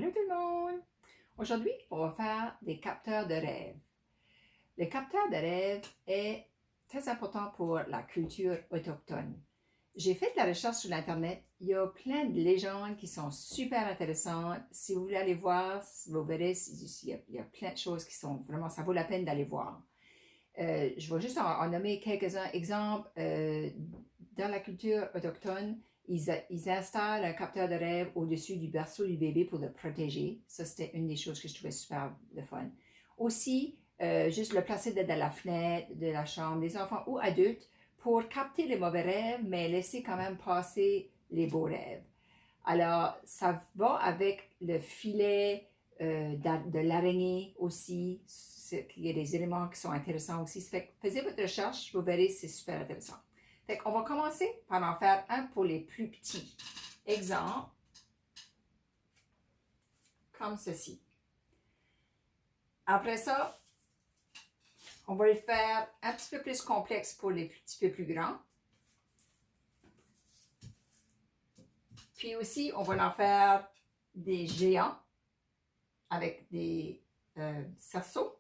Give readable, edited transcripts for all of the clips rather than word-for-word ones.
Allô tout le monde! Aujourd'hui, on va faire des capteurs de rêve. Le capteur de rêve est très important pour la culture autochtone. J'ai fait de la recherche sur l'Internet. Il y a plein de légendes qui sont super intéressantes. Si vous voulez aller voir, vous verrez, il y a plein de choses qui sont vraiment, ça vaut la peine d'aller voir. Je vais juste en nommer quelques-uns. Exemple, dans la culture autochtone, ils installent un capteur de rêve au-dessus du berceau du bébé pour le protéger. Ça, c'était une des choses que je trouvais super le fun. Aussi, juste le placer dans la fenêtre de la chambre des enfants ou adultes pour capter les mauvais rêves, mais laisser quand même passer les beaux rêves. Alors, ça va avec le filet de l'araignée aussi. Il y a des éléments qui sont intéressants aussi. Fait que faisez votre recherche, vous verrez, c'est super intéressant. Fait qu'on va commencer par en faire un pour les plus petits. Exemple, comme ceci. Après ça, on va le faire un petit peu plus complexe pour les petits peu plus grands. Puis aussi, on va en faire des géants avec des cerceaux.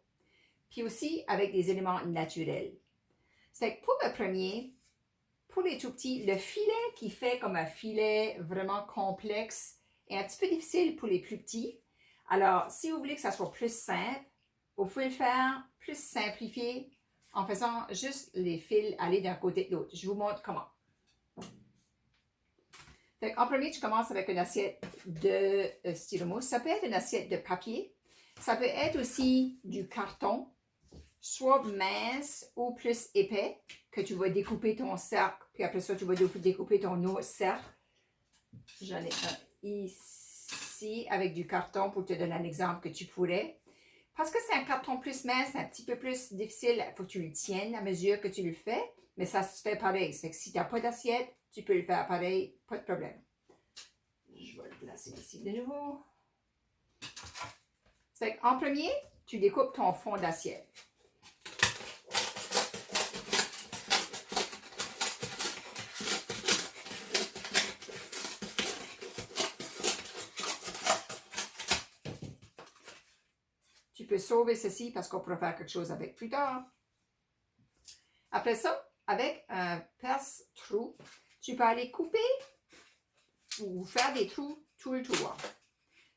Puis aussi avec des éléments naturels. C'est que pour le premier, pour les tout petits, le filet qui fait comme un filet vraiment complexe est un petit peu difficile pour les plus petits. Alors, si vous voulez que ça soit plus simple, vous pouvez le faire plus simplifié en faisant juste les fils aller d'un côté de l'autre. Je vous montre comment. En premier, tu commences avec une assiette de styromousse. Ça peut être une assiette de papier. Ça peut être aussi du carton, soit mince ou plus épais, que tu vas découper ton cercle, puis après ça, tu vas découper ton autre cercle. J'en ai un ici avec du carton pour te donner un exemple que tu pourrais. Parce que c'est un carton plus mince, un petit peu plus difficile, il faut que tu le tiennes à mesure que tu le fais, mais ça se fait pareil. C'est que si tu n'as pas d'assiette, tu peux le faire pareil, pas de problème. Je vais le placer ici de nouveau. C'est qu'en premier, tu découpes ton fond d'assiette. Tu peux sauver ceci parce qu'on pourra faire quelque chose avec plus tard. Après ça, avec un perce-trou, tu peux aller couper ou faire des trous tout le tour.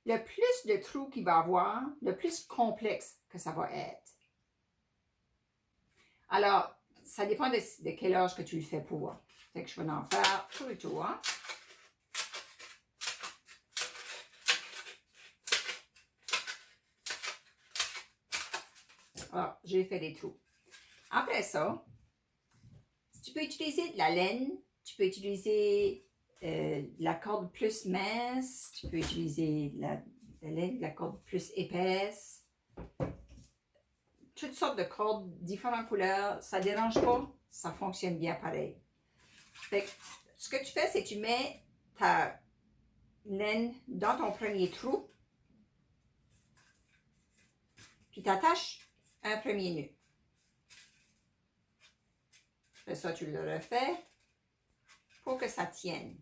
Le plus de trous qu'il va avoir, le plus complexe que ça va être. Alors, ça dépend de quel âge que tu le fais pour. Fait que je vais en faire tout le tour. Alors, j'ai fait des trous. Après ça, tu peux utiliser de la laine, tu peux utiliser la corde plus mince, tu peux utiliser la laine, la corde plus épaisse. Toutes sortes de cordes, différentes couleurs, ça ne dérange pas, ça fonctionne bien pareil. Fait que, ce que tu fais, c'est que tu mets ta laine dans ton premier trou, puis tu attaches un premier nœud. Après ça, tu le refais pour que ça tienne.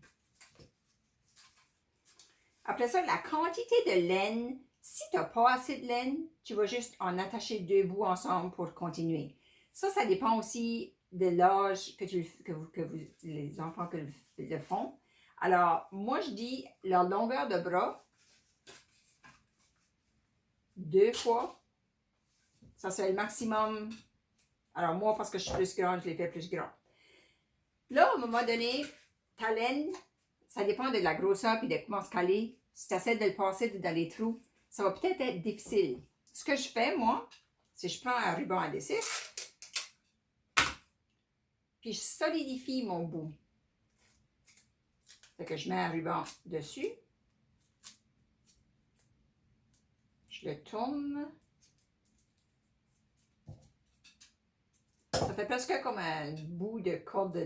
Après ça, la quantité de laine, si tu n'as pas assez de laine, tu vas juste en attacher deux bouts ensemble pour continuer. Ça dépend aussi de l'âge que les enfants le font. Alors, moi, je dis leur longueur de bras, 2 fois. Ça, c'est le maximum. Alors, moi, parce que je suis plus grande, je les fais plus grand. Là, à un moment donné, ta laine, ça dépend de la grosseur et de comment se caler. Si tu essaies de le passer dans les trous, ça va peut-être être difficile. Ce que je fais, moi, c'est que je prends un ruban adhésif, puis je solidifie mon bout. Fait que je mets un ruban dessus. Je le tourne. Ça fait presque comme un bout de corde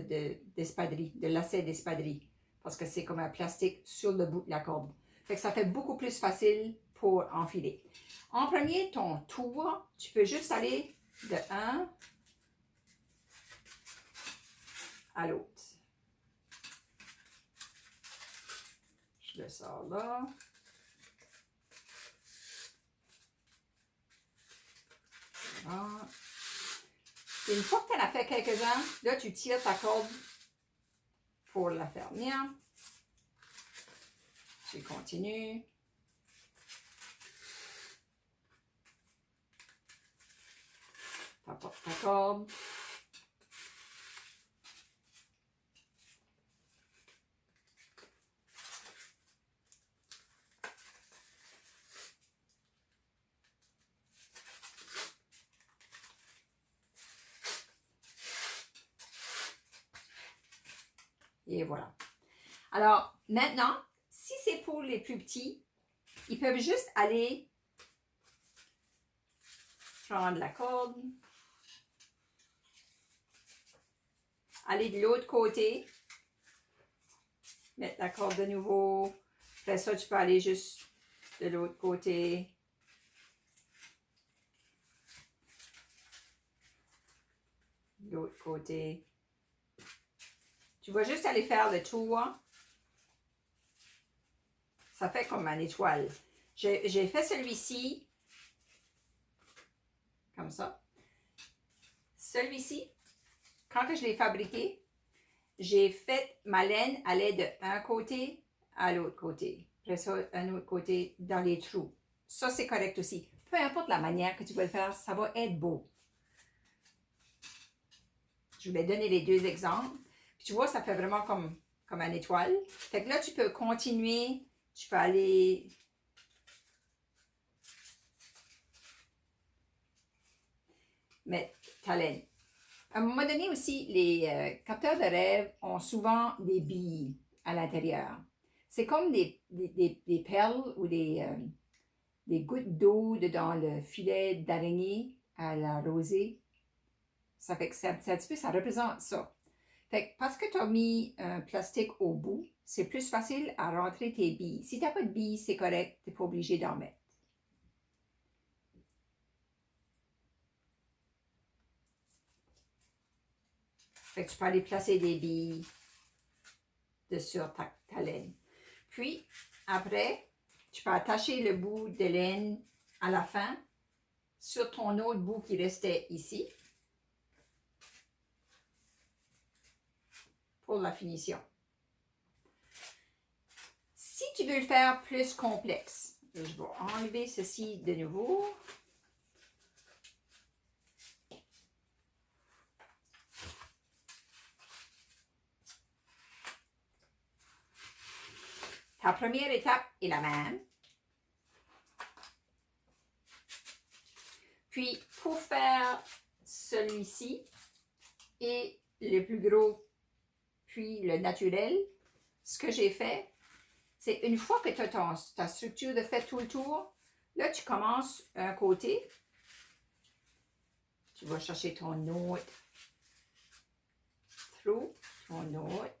d'espadrille, de lacet d'espadrille, parce que c'est comme un plastique sur le bout de la corde. Fait que ça fait beaucoup plus facile pour enfiler. En premier, ton tour, tu peux juste aller de un à l'autre. Je le sors là. rentre. Et une fois que tu en as fait quelques-uns, là, tu tires ta corde pour la faire venir. Tu continues. Tu apportes ta corde. Et voilà. Alors, maintenant, si c'est pour les plus petits, ils peuvent juste aller prendre la corde, aller de l'autre côté, mettre la corde de nouveau. Après ça, tu peux aller juste de l'autre côté. De l'autre côté. Tu vas juste aller faire le tour. Ça fait comme une étoile. J'ai fait celui-ci. Comme ça. Celui-ci, quand je l'ai fabriqué, j'ai fait ma laine aller de un côté à l'autre côté. Après ça, un autre côté dans les trous. Ça, c'est correct aussi. Peu importe la manière que tu vas le faire, ça va être beau. Je vais donner les deux exemples. Puis tu vois, ça fait vraiment comme une étoile. Fait que là, tu peux continuer. Tu peux aller mettre ta laine. À un moment donné aussi, les capteurs de rêve ont souvent des billes à l'intérieur. C'est comme des perles ou des gouttes d'eau dans le filet d'araignée à la rosée. Ça fait que c'est un petit peu, ça représente ça. Fait que parce que tu as mis un plastique au bout, c'est plus facile à rentrer tes billes. Si tu n'as pas de billes, c'est correct, tu n'es pas obligé d'en mettre. Fait que tu peux aller placer des billes sur ta laine. Puis, après, tu peux attacher le bout de laine à la fin sur ton autre bout qui restait ici pour la finition. Si tu veux le faire plus complexe, je vais enlever ceci de nouveau. Ta première étape est la même. Puis, pour faire celui-ci et le plus gros, puis le naturel, ce que j'ai fait, c'est une fois que tu as ta structure de fait tout le tour, là, tu commences un côté. Tu vas chercher ton autre trou, ton autre.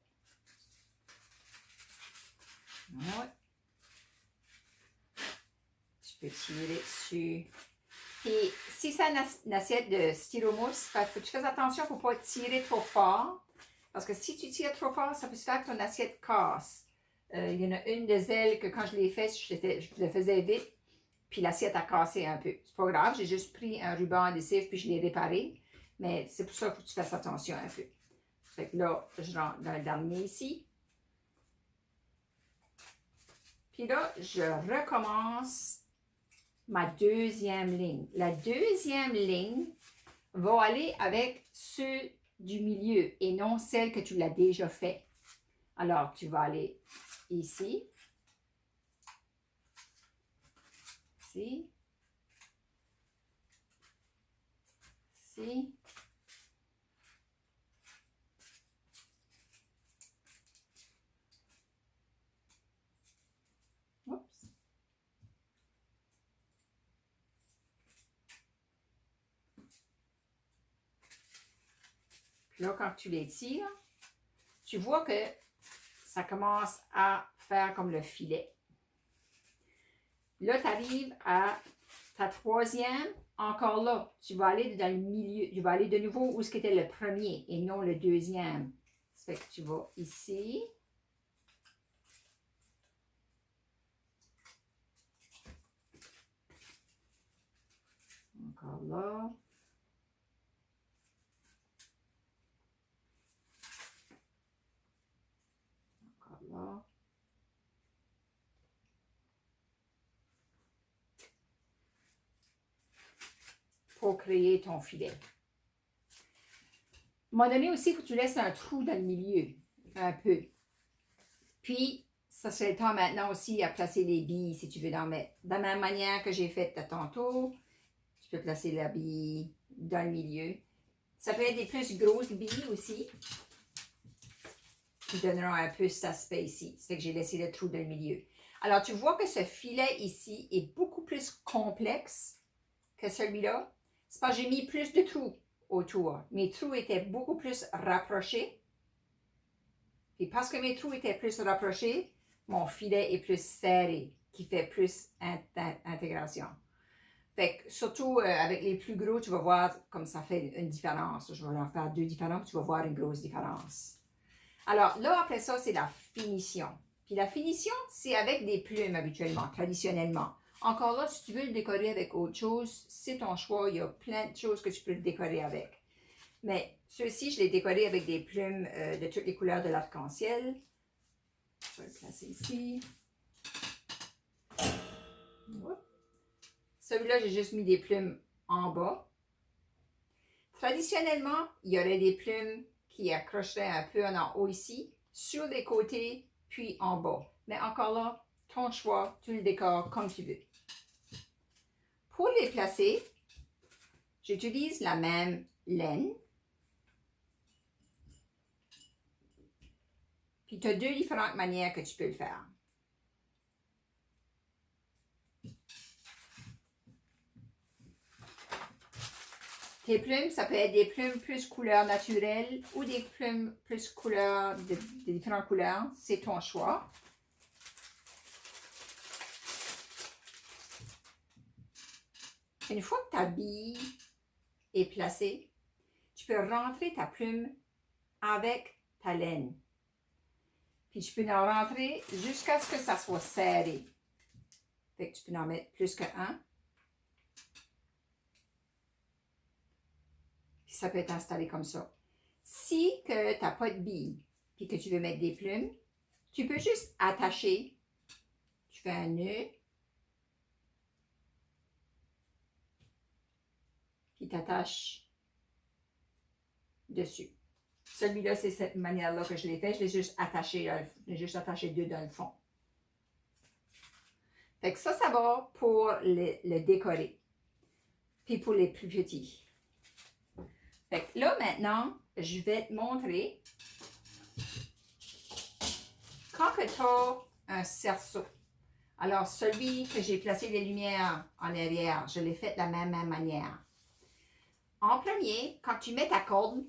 Tu peux tirer dessus. Et si c'est une assiette de styromousse, il faut que tu fasses attention pour ne pas tirer trop fort. Parce que si tu tires trop fort, ça peut se faire que ton assiette casse. Il y en a une des ailes que quand je l'ai fait, je le faisais vite. Puis l'assiette a cassé un peu. C'est pas grave, j'ai juste pris un ruban adhésif puis je l'ai réparé. Mais c'est pour ça qu'il faut que tu fasses attention un peu. Fait que là, je rentre dans le dernier ici. Puis là, je recommence ma deuxième ligne. La deuxième ligne va aller avec ceux du milieu et non celle que tu l'as déjà fait. Alors, tu vas aller ici. Ici. Ici. Oups. Puis là, quand tu les tires, tu vois que ça commence à faire comme le filet. Là, tu arrives à ta troisième. Encore là, tu vas aller dans le milieu. Tu vas aller de nouveau où c'était le premier et non le deuxième. Ça fait que tu vas ici. Encore là. pour créer ton filet. À un moment donné aussi, il faut que tu laisses un trou dans le milieu, un peu. Puis, ça serait le temps maintenant aussi à placer les billes si tu veux en mettre. De la même manière que j'ai fait tantôt, tu peux placer la bille dans le milieu. Ça peut être des plus grosses billes aussi, qui donneront un peu cet aspect ici. Ça fait que j'ai laissé le trou dans le milieu. Alors, tu vois que ce filet ici est beaucoup plus complexe que celui-là. C'est parce que j'ai mis plus de trous autour. Mes trous étaient beaucoup plus rapprochés. Et parce que mes trous étaient plus rapprochés, mon filet est plus serré, qui fait plus intégration. Fait que surtout avec les plus gros, tu vas voir comme ça fait une différence. Je vais en faire 2 différents, puis tu vas voir une grosse différence. Alors là, après ça, c'est la finition. Puis la finition, c'est avec des plumes habituellement, traditionnellement. Encore là, si tu veux le décorer avec autre chose, c'est ton choix. Il y a plein de choses que tu peux le décorer avec. Mais ceux-ci, je l'ai décoré avec des plumes de toutes les couleurs de l'arc-en-ciel. Je vais le placer ici. Celui-là, j'ai juste mis des plumes en bas. Traditionnellement, il y aurait des plumes qui accrocheraient un peu en haut ici, sur les côtés, puis en bas. Mais encore là, ton choix, tu le décores comme tu veux. Pour les placer, j'utilise la même laine. Puis tu as 2 différentes manières que tu peux le faire. Tes plumes, ça peut être des plumes plus couleur naturelle ou des plumes plus couleur de différentes couleurs. C'est ton choix. Une fois que ta bille est placée, tu peux rentrer ta plume avec ta laine. Puis tu peux en rentrer jusqu'à ce que ça soit serré. Fait que tu peux en mettre plus qu'un. Puis ça peut être installé comme ça. Si tu n'as pas de bille et que tu veux mettre des plumes, tu peux juste attacher. Tu fais un nœud. Puis tu attaches dessus. Celui-là, c'est cette manière-là que je l'ai fait. Je l'ai juste attaché. J'ai juste attaché 2 dans le fond. Fait que ça va pour le décorer. Puis pour les plus petits. Fait que là, maintenant, je vais te montrer quand tu as un cerceau. Alors, celui que j'ai placé les lumières en arrière, je l'ai fait de la même manière. En premier, quand tu mets ta corde,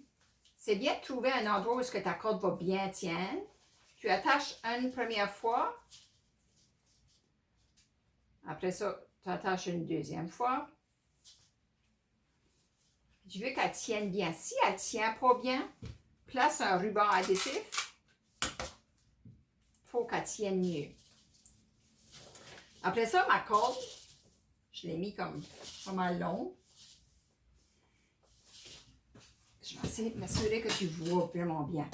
c'est bien de trouver un endroit où ta corde va bien tenir. Tu attaches une première fois. Après ça, tu attaches une deuxième fois. Tu veux qu'elle tienne bien. Si elle ne tient pas bien, place un ruban adhésif. Il faut qu'elle tienne mieux. Après ça, ma corde, je l'ai mis comme pas mal long. Je vais essayer de m'assurer que tu vois vraiment bien.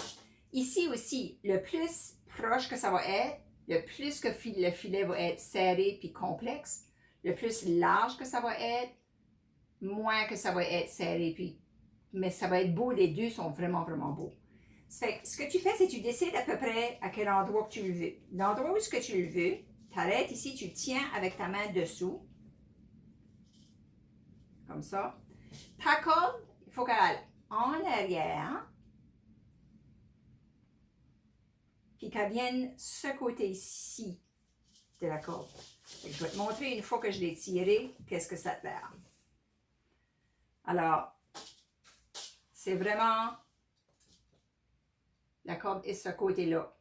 Ici aussi, le plus proche que ça va être, le plus que le filet va être serré puis complexe, le plus large que ça va être, moins que ça va être serré puis. Mais ça va être beau, les deux sont vraiment, vraiment beaux. Fait que ce que tu fais, c'est que tu décides à peu près à quel endroit que tu le veux. L'endroit où tu le veux, tu arrêtes ici, tu tiens avec ta main dessous. Comme ça. Ta corde, il faut qu'elle aille en arrière. Puis qu'elle vienne ce côté-ci de la corde. Je vais te montrer une fois que je l'ai tiré, qu'est-ce que ça te fait. Alors, c'est vraiment la corde est ce côté-là.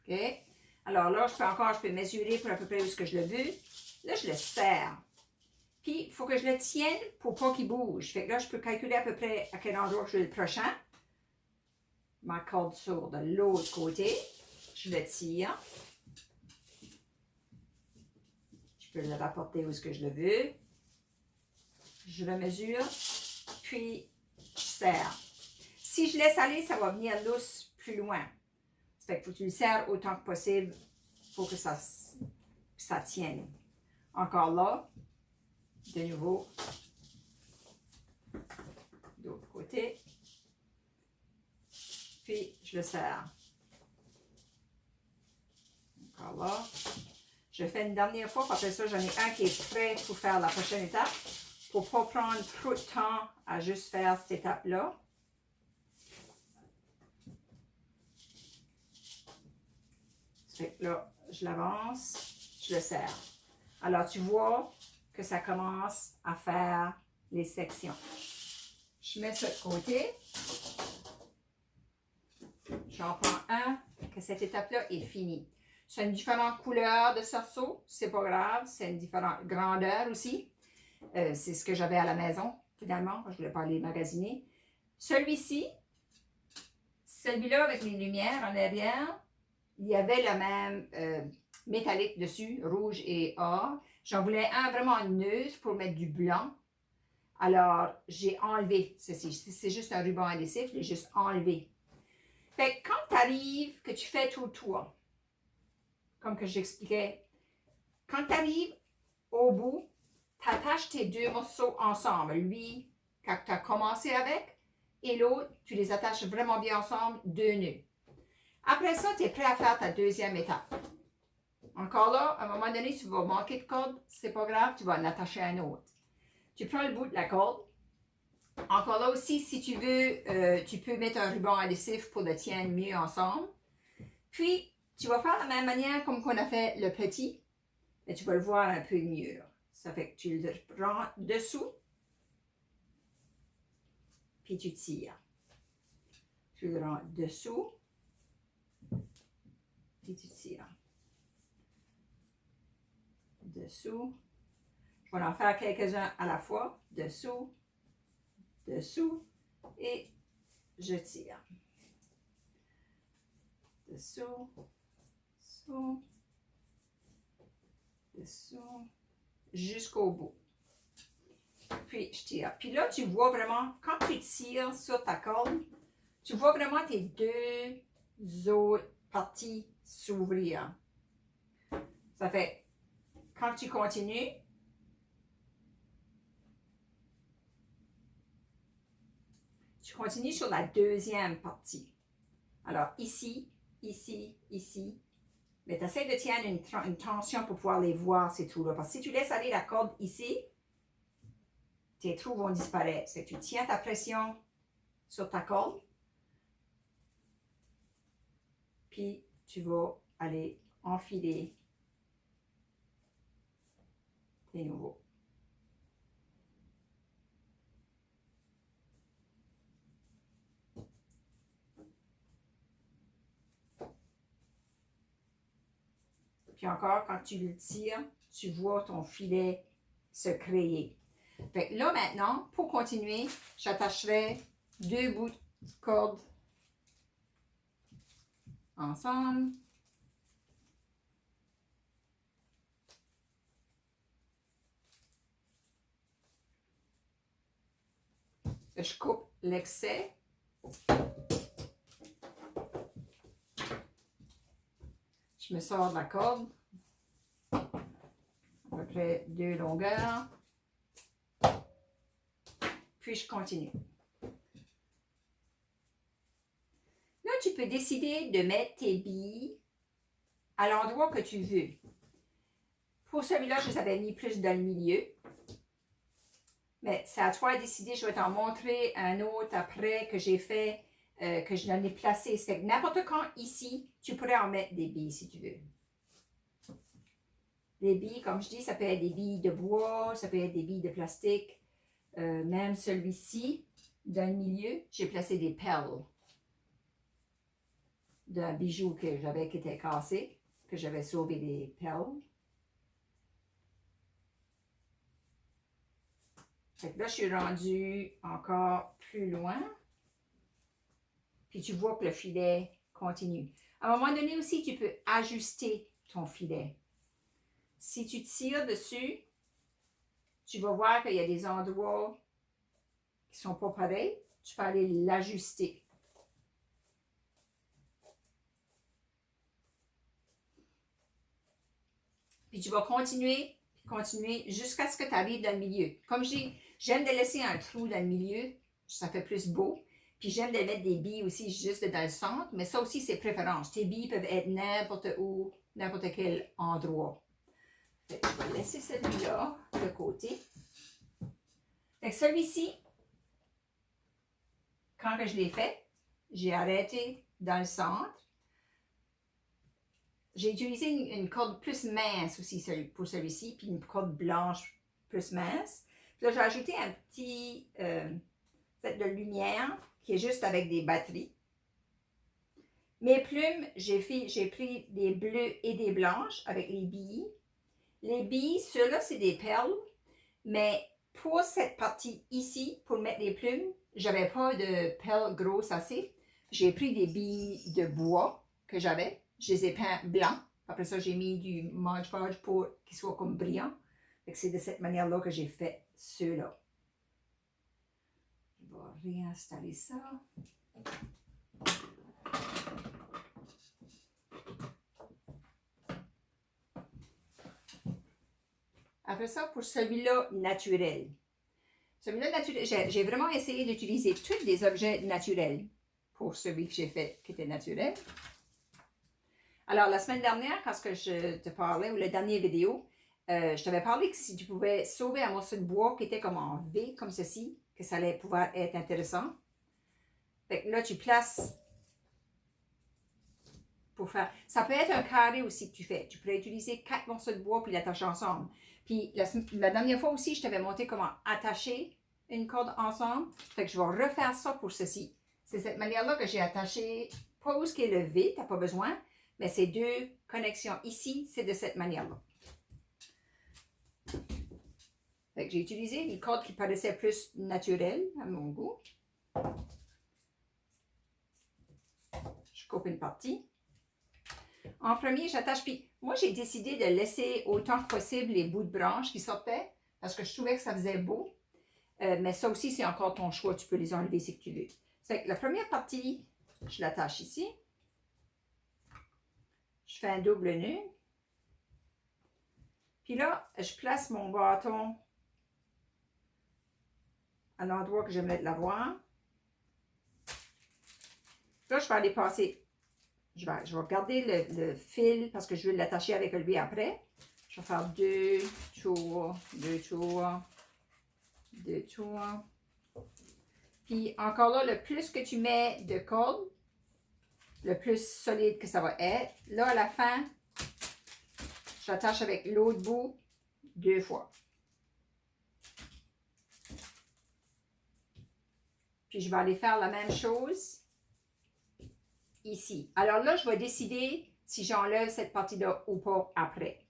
OK? Alors là, je peux mesurer pour à peu près où ce que je le veux. Là, je le serre. Puis, il faut que je le tienne pour pas qu'il bouge. Fait que là, je peux calculer à peu près à quel endroit je veux le prochain. Ma corde sort de l'autre côté. Je le tire. Je peux le rapporter où ce que je le veux. Je le mesure. Puis, je serre. Si je laisse aller, ça va venir lousse plus loin. Fait qu'il faut que tu le serres autant que possible pour que ça tienne. Encore là, de nouveau, de l'autre côté. Puis, je le serre. Encore là. Je fais une dernière fois, après ça, j'en ai un qui est prêt pour faire la prochaine étape. Pour ne pas prendre trop de temps à juste faire cette étape-là. Fait que là, je l'avance, je le serre. Alors, tu vois que ça commence à faire les sections. Je mets ça de côté. J'en prends un, que cette étape-là est finie. C'est une différente couleur de cerceau, c'est pas grave, c'est une différente grandeur aussi. C'est ce que j'avais à la maison, finalement, je ne voulais pas aller magasiner. Celui-ci, celui-là avec les lumières en arrière, il y avait le même métallique dessus, rouge et or. J'en voulais un vraiment neutre pour mettre du blanc. Alors, j'ai enlevé ceci. C'est juste un ruban adhésif, je l'ai juste enlevé. Fait que quand tu arrives, que tu fais tout le tour, comme que j'expliquais, quand tu arrives au bout, tu attaches tes deux morceaux ensemble. Lui, quand tu as commencé avec, et l'autre, tu les attaches vraiment bien ensemble, deux nœuds. Après ça, tu es prêt à faire ta deuxième étape. Encore là, à un moment donné, tu vas manquer de corde, c'est pas grave, tu vas en attacher un autre. Tu prends le bout de la corde. Encore là aussi, si tu veux, tu peux mettre un ruban adhésif pour le tenir mieux ensemble. Puis, tu vas faire de la même manière comme qu'on a fait le petit, mais tu vas le voir un peu mieux. Ça fait que tu le prends dessous, puis tu tires. Tu le rends dessous, puis tu tires. Dessous. Je vais en faire quelques-uns à la fois. Dessous, dessous, et je tire. Dessous, dessous, dessous, jusqu'au bout. Puis, je tire. Puis là, tu vois vraiment, quand tu tires sur ta corde, tu vois vraiment tes deux autres parties s'ouvrir. Ça fait, quand tu continues, tu continues sur la deuxième partie. Alors, ici, ici, ici. Mais tu essaies de tenir une tension pour pouvoir les voir, ces trous-là. Parce que si tu laisses aller la corde ici, tes trous vont disparaître. C'est que tu tiens ta pression sur ta corde. Puis, tu vas aller enfiler tes nouveaux. Puis encore, quand tu le tires, tu vois ton filet se créer. Fait que là, maintenant, pour continuer, j'attacherai deux bouts de corde ensemble. Je coupe l'excès. Je me sors de la corde. À peu près deux longueurs. Puis je continue. Là, tu peux décider de mettre tes billes à l'endroit que tu veux. Pour celui-là, je les avais mis plus dans le milieu. Mais c'est à toi de décider. Je vais t'en montrer un autre après que j'ai fait, que je l'en ai placé. C'est que n'importe quand ici, tu pourrais en mettre des billes si tu veux. Des billes, comme je dis, ça peut être des billes de bois, ça peut être des billes de plastique. Même celui-ci, dans le milieu, j'ai placé des perles d'un bijou que j'avais qui était cassé, que j'avais sauvé des perles. Fait que là, je suis rendue encore plus loin. Puis tu vois que le filet continue. À un moment donné aussi, tu peux ajuster ton filet. Si tu tires dessus, tu vas voir qu'il y a des endroits qui ne sont pas pareils. Tu peux aller l'ajuster. Puis tu vas continuer jusqu'à ce que tu arrives dans le milieu. Comme je dis, j'aime de laisser un trou dans le milieu. ça fait plus beau. Puis j'aime de mettre des billes aussi juste dans le centre, mais ça aussi, c'est préférence. Tes billes peuvent être n'importe où, n'importe quel endroit. Fait que je vais laisser celui-là de côté. Fait que celui-ci, quand que je l'ai fait, j'ai arrêté dans le centre. J'ai utilisé une corde plus mince aussi pour celui-ci, puis une corde blanche plus mince. Puis là, j'ai ajouté un petit set de lumière qui est juste avec des batteries. Mes plumes, j'ai pris des bleus et des blanches avec les billes. Les billes, ceux-là, c'est des perles, mais pour cette partie ici, pour mettre les plumes, j'avais pas de perles grosses assez. J'ai pris des billes de bois que j'avais. Je les ai peints blancs. Après ça, j'ai mis du Mod Podge pour qu'ils soient comme brillants. C'est de cette manière-là que j'ai fait ceux-là. Je vais réinstaller ça. Après ça, pour celui-là naturel. Celui-là naturel, j'ai vraiment essayé d'utiliser tous des objets naturels pour celui que j'ai fait qui était naturel. Alors, la semaine dernière, quand je te parlais, ou la dernière vidéo, je t'avais parlé que si tu pouvais sauver un morceau de bois qui était comme en V, comme ceci, que ça allait pouvoir être intéressant. Fait que là, tu places pour faire... Ça peut être un carré aussi que tu fais. Tu pourrais utiliser 4 morceaux de bois puis l'attacher ensemble. Puis la dernière fois aussi, je t'avais montré comment attacher une corde ensemble. Fait que je vais refaire ça pour ceci. C'est cette manière-là que j'ai attaché, pas où est le V, tu n'as pas besoin, mais ces deux connexions ici, c'est de cette manière-là. Fait que j'ai utilisé une corde qui paraissait plus naturelle à mon goût. Je coupe une partie. En premier, j'attache, puis moi j'ai décidé de laisser autant que possible les bouts de branches qui sortaient parce que je trouvais que ça faisait beau. Mais ça aussi, c'est encore ton choix. Tu peux les enlever si tu veux. Fait que la première partie, je l'attache ici. Je fais un double nœud. Puis là, je place mon bâton à l'endroit que j'aimerais l'avoir. Là, je vais aller passer. Je vais garder le fil parce que je vais l'attacher avec lui après. Je vais faire 2 tours, 2 tours, 2 tours. Puis encore là, le plus que tu mets de corde, le plus solide que ça va être. Là, à la fin, j'attache avec l'autre bout 2 fois. Puis je vais aller faire la même chose ici. Alors là, je vais décider si j'enlève cette partie-là ou pas après.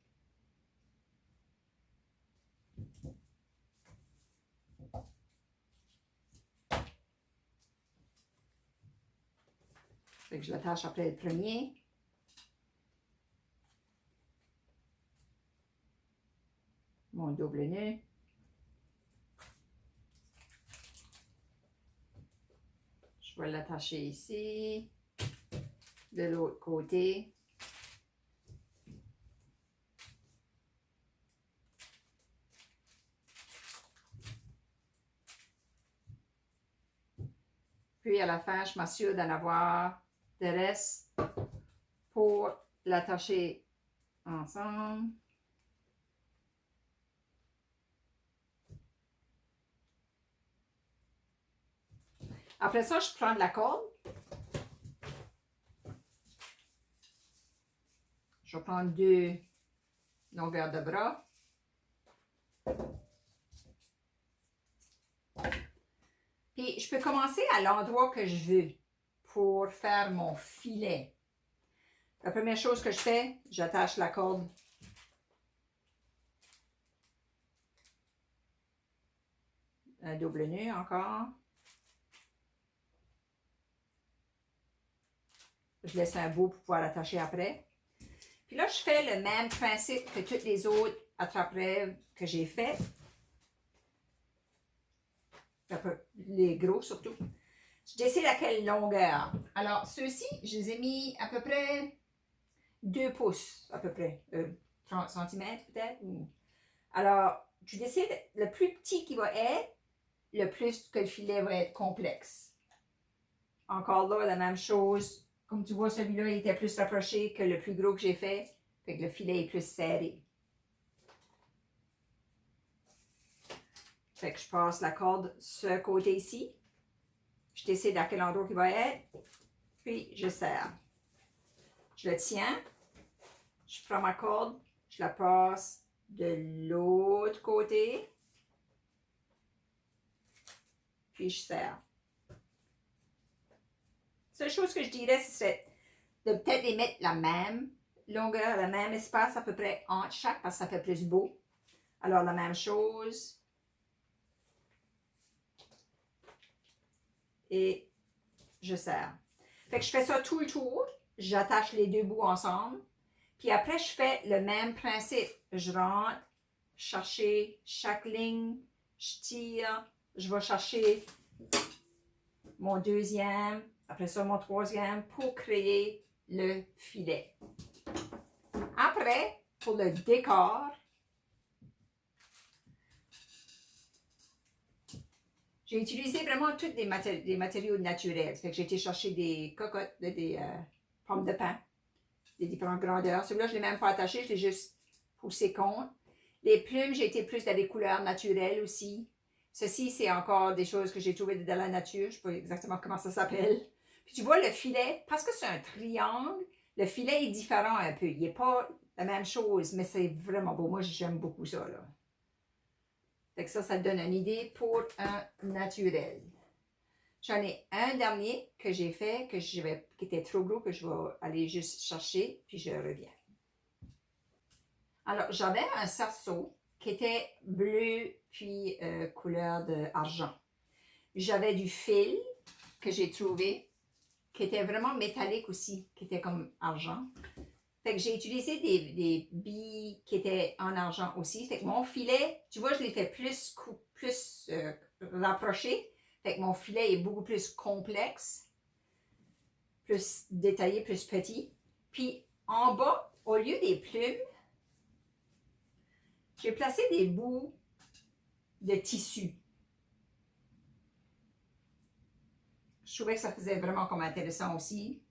Fait que je l'attache après le premier. Mon double nœud. Je vais l'attacher ici. De l'autre côté. Puis à la fin, je m'assure d'en avoir de reste pour l'attacher ensemble. Après ça, je prends de la corde. Je vais prendre 2 longueurs de bras. Puis, je peux commencer à l'endroit que je veux pour faire mon filet. La première chose que je fais, j'attache la corde. Un double nœud encore. Je laisse un bout pour pouvoir l'attacher après. Puis là, je fais le même principe que toutes les autres attrape-rêves que j'ai fait. Les gros surtout. Je décide à quelle longueur. Alors, ceux-ci, je les ai mis à peu près 2 pouces, à peu près. 30 cm peut-être. Alors, tu décides le plus petit qui va être, le plus que le filet va être complexe. Encore là, la même chose. Comme tu vois, celui-là, il était plus rapproché que le plus gros que j'ai fait. Fait que le filet est plus serré. Fait que je passe la corde ce côté ici. Je décide à quel endroit il va être. Puis je serre. Je le tiens. Je prends ma corde. Je la passe de l'autre côté. Puis je serre. La seule chose que je dirais, c'est de peut-être les mettre la même longueur, le même espace à peu près entre chaque, parce que ça fait plus beau. Alors la même chose. Et je serre. Fait que je fais ça tout le tour. J'attache les deux bouts ensemble. Puis après, je fais le même principe. Je rentre, chercher chaque ligne, je tire, je vais chercher mon deuxième, après ça mon troisième pour créer le filet. Après, pour le décor, j'ai utilisé vraiment tous des matériaux naturels. Fait que j'ai été chercher des cocottes, des pommes de pin, des différentes grandeurs. Celui-là, je ne l'ai même pas attaché, je l'ai juste poussé contre. Les plumes, j'ai été plus dans des couleurs naturelles aussi. Ceci, c'est encore des choses que j'ai trouvées dans la nature. Je ne sais pas exactement comment ça s'appelle. Puis tu vois, le filet, parce que c'est un triangle, le filet est différent un peu. Il n'est pas la même chose, mais c'est vraiment beau. Moi, j'aime beaucoup ça, là. Fait que ça donne une idée pour un naturel. J'en ai un dernier que j'ai fait, qui était trop gros, que je vais aller juste chercher, puis je reviens. Alors, j'avais un cerceau qui était bleu, puis couleur d'argent. J'avais du fil que j'ai trouvé, qui était vraiment métallique aussi, qui était comme argent. Fait que j'ai utilisé des billes qui étaient en argent aussi. Fait que mon filet, tu vois, je l'ai fait plus rapproché. Fait que mon filet est beaucoup plus complexe, plus détaillé, plus petit. Puis en bas, au lieu des plumes, j'ai placé des bouts de tissu. Je trouvais que ça faisait vraiment comme intéressant aussi.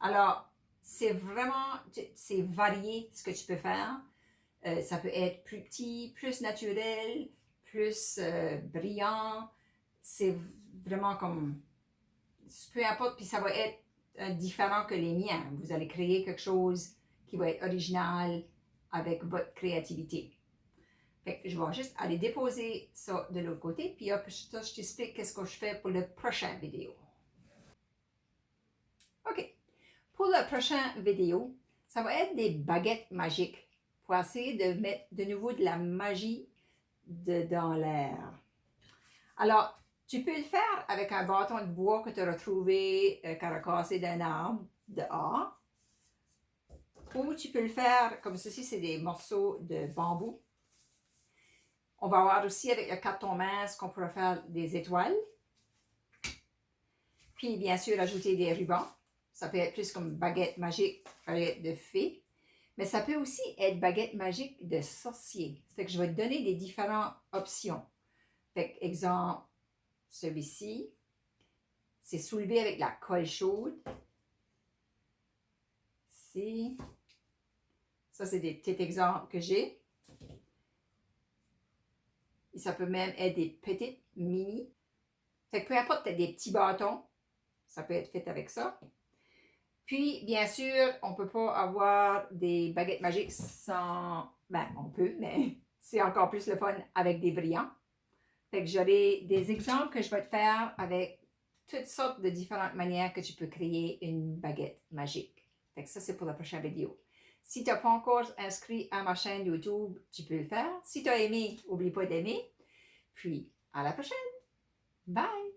Alors, c'est varié ce que tu peux faire. Ça peut être plus petit, plus naturel, plus brillant. C'est vraiment comme, peu importe, puis ça va être différent que les miens. Vous allez créer quelque chose qui va être original avec votre créativité. Fait que je vais juste aller déposer ça de l'autre côté, puis hop, je t'explique qu'est-ce que je fais pour la prochaine vidéo. OK. Pour la prochaine vidéo, ça va être des baguettes magiques pour essayer de mettre de nouveau de la magie dans l'air. Alors, tu peux le faire avec un bâton de bois que tu as retrouvé caracassé d'un arbre dehors. Ou tu peux le faire comme ceci, c'est des morceaux de bambou. On va voir aussi avec le carton mince qu'on pourra faire des étoiles. Puis, bien sûr, ajouter des rubans. Ça peut être plus comme baguette magique, baguette de fée. Mais ça peut aussi être baguette magique de sorcier. Ça fait que je vais te donner des différentes options. Fait que, exemple, celui-ci, c'est soulevé avec la colle chaude. Ici. Ça, c'est des petits exemples que j'ai. Et ça peut même être des petites mini. Fait que peu importe, tu as des petits bâtons. Ça peut être fait avec ça. Puis, bien sûr, on ne peut pas avoir des baguettes magiques sans... Ben, on peut, mais c'est encore plus le fun avec des brillants. Fait que j'aurai des exemples que je vais te faire avec toutes sortes de différentes manières que tu peux créer une baguette magique. Fait que ça, c'est pour la prochaine vidéo. Si tu n'as pas encore inscrit à ma chaîne YouTube, tu peux le faire. Si tu as aimé, n'oublie pas d'aimer. Puis, à la prochaine. Bye!